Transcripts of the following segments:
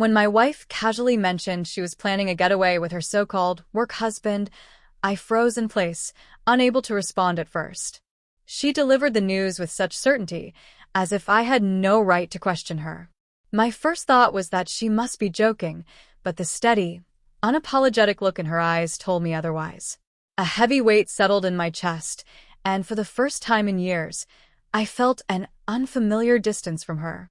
When my wife casually mentioned she was planning a getaway with her so-called work husband, I froze in place, unable to respond at first. She delivered the news with such certainty, as if I had no right to question her. My first thought was that she must be joking, but the steady, unapologetic look in her eyes told me otherwise. A heavy weight settled in my chest, and for the first time in years, I felt an unfamiliar distance from her.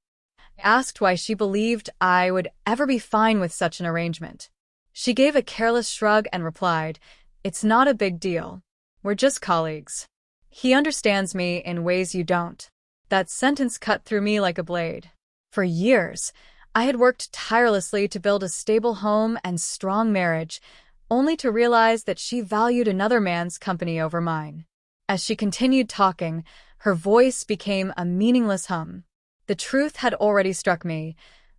I asked why she believed I would ever be fine with such an arrangement. She gave a careless shrug and replied, "It's not a big deal. We're just colleagues. He understands me in ways you don't." That sentence cut through me like a blade. For years, I had worked tirelessly to build a stable home and strong marriage, only to realize that she valued another man's company over mine. As she continued talking, her voice became a meaningless hum. The truth had already struck me.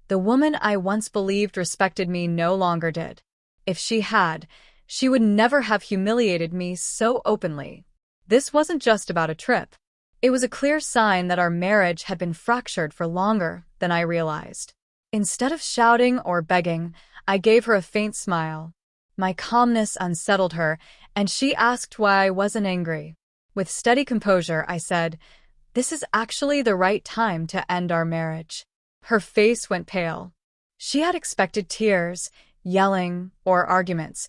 The woman I once believed respected me no longer did. If she had, she would never have humiliated me so openly. This wasn't just about a trip. It was a clear sign that our marriage had been fractured for longer than I realized. Instead of shouting or begging, I gave her a faint smile. My calmness unsettled her, and she asked why I wasn't angry. With steady composure, I said, "This is actually the right time to end our marriage." Her face went pale. She had expected tears, yelling, or arguments,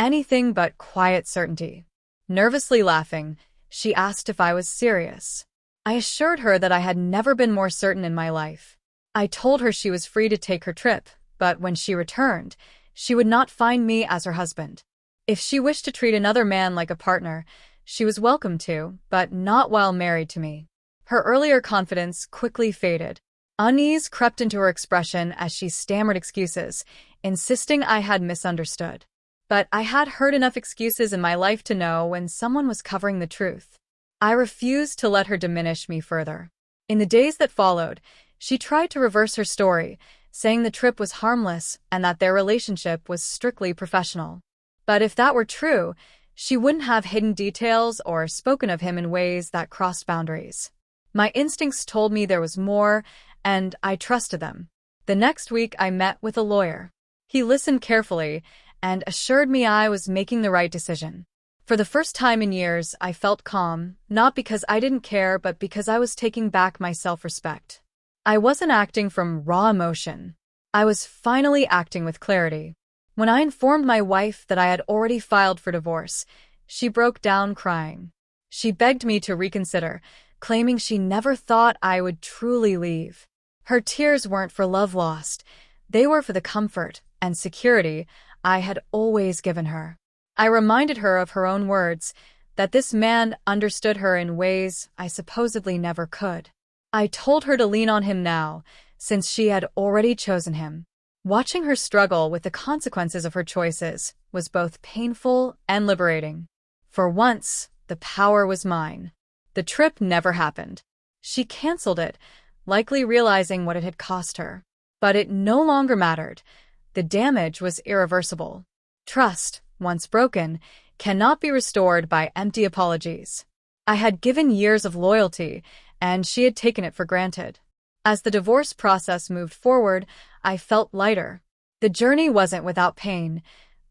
anything but quiet certainty. Nervously laughing, she asked if I was serious. I assured her that I had never been more certain in my life. I told her she was free to take her trip, but when she returned, she would not find me as her husband. If she wished to treat another man like a partner, she was welcome to, but not while married to me. Her earlier confidence quickly faded. Unease crept into her expression as she stammered excuses, insisting I had misunderstood. But I had heard enough excuses in my life to know when someone was covering the truth. I refused to let her diminish me further. In the days that followed, she tried to reverse her story, saying the trip was harmless and that their relationship was strictly professional. But if that were true, she wouldn't have hidden details or spoken of him in ways that crossed boundaries. My instincts told me there was more, and I trusted them. The next week, I met with a lawyer. He listened carefully and assured me I was making the right decision. For the first time in years, I felt calm, not because I didn't care, but because I was taking back my self-respect. I wasn't acting from raw emotion. I was finally acting with clarity. When I informed my wife that I had already filed for divorce, she broke down crying. She begged me to reconsider, claiming she never thought I would truly leave. Her tears weren't for love lost. They were for the comfort and security I had always given her. I reminded her of her own words, that this man understood her in ways I supposedly never could. I told her to lean on him now, since she had already chosen him. Watching her struggle with the consequences of her choices was both painful and liberating. For once, the power was mine. The trip never happened. She canceled it, likely realizing what it had cost her. But it no longer mattered. The damage was irreversible. Trust, once broken, cannot be restored by empty apologies. I had given years of loyalty, and she had taken it for granted. As the divorce process moved forward, I felt lighter. The journey wasn't without pain.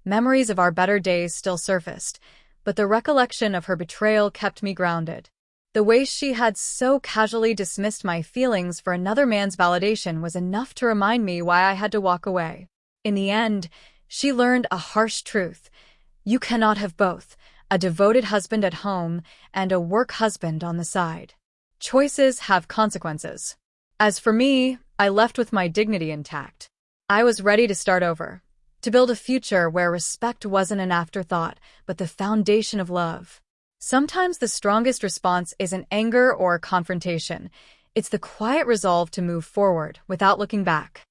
Memories of our better days still surfaced, but the recollection of her betrayal kept me grounded. The way she had so casually dismissed my feelings for another man's validation was enough to remind me why I had to walk away. In the end, she learned a harsh truth. You cannot have both, a devoted husband at home and a work husband on the side. Choices have consequences. As for me, I left with my dignity intact. I was ready to start over, to build a future where respect wasn't an afterthought, but the foundation of love. Sometimes the strongest response isn't anger or confrontation. It's the quiet resolve to move forward without looking back.